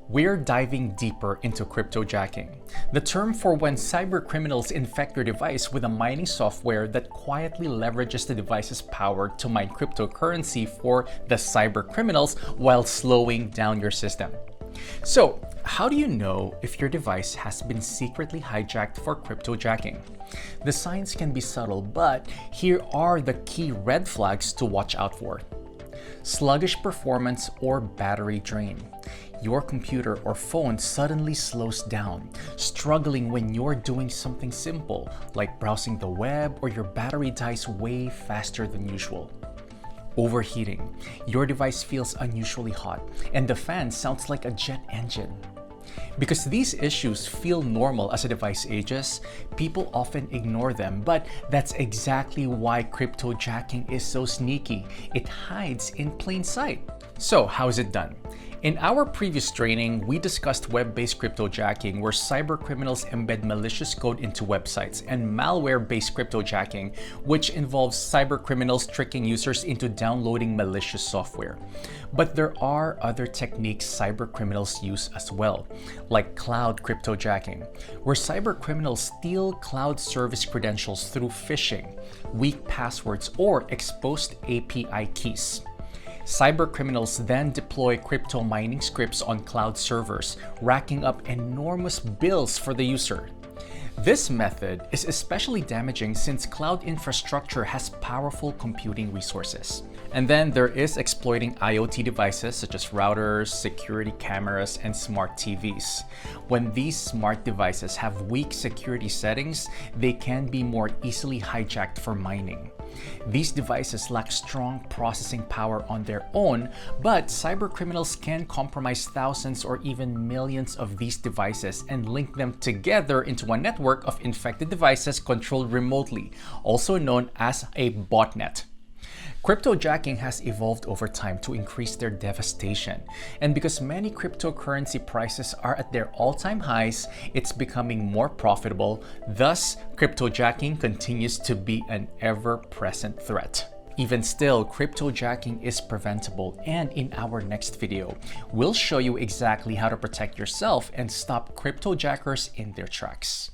We're diving deeper into cryptojacking, the term for when cybercriminals infect your device with a mining software that quietly leverages the device's power to mine cryptocurrency for the cybercriminals while slowing down your system. So, how do you know if your device has been secretly hijacked for cryptojacking? The signs can be subtle, but here are the key red flags to watch out for. Sluggish performance or battery drain. Your computer or phone suddenly slows down, struggling when you're doing something simple, like browsing the web, or your battery dies way faster than usual. Overheating. Your device feels unusually hot, and the fan sounds like a jet engine. Because these issues feel normal as a device ages, people often ignore them, but that's exactly why cryptojacking is so sneaky. It hides in plain sight. So, how is it done? In our previous training, we discussed web-based cryptojacking, where cybercriminals embed malicious code into websites, and malware-based cryptojacking, which involves cybercriminals tricking users into downloading malicious software. But there are other techniques cybercriminals use as well, like cloud cryptojacking, where cybercriminals steal cloud service credentials through phishing, weak passwords, or exposed API keys. Cybercriminals then deploy crypto mining scripts on cloud servers, racking up enormous bills for the user. This method is especially damaging since cloud infrastructure has powerful computing resources. And then there is exploiting IoT devices such as routers, security cameras, and smart TVs. When these smart devices have weak security settings, they can be more easily hijacked for mining. These devices lack strong processing power on their own, but cybercriminals can compromise thousands or even millions of these devices and link them together into a network of infected devices controlled remotely, also known as a botnet. Cryptojacking has evolved over time to increase their devastation, and because many cryptocurrency prices are at their all-time highs, it's becoming more profitable. Thus, cryptojacking continues to be an ever-present threat. Even still, cryptojacking is preventable, and in our next video, we'll show you exactly how to protect yourself and stop cryptojackers in their tracks.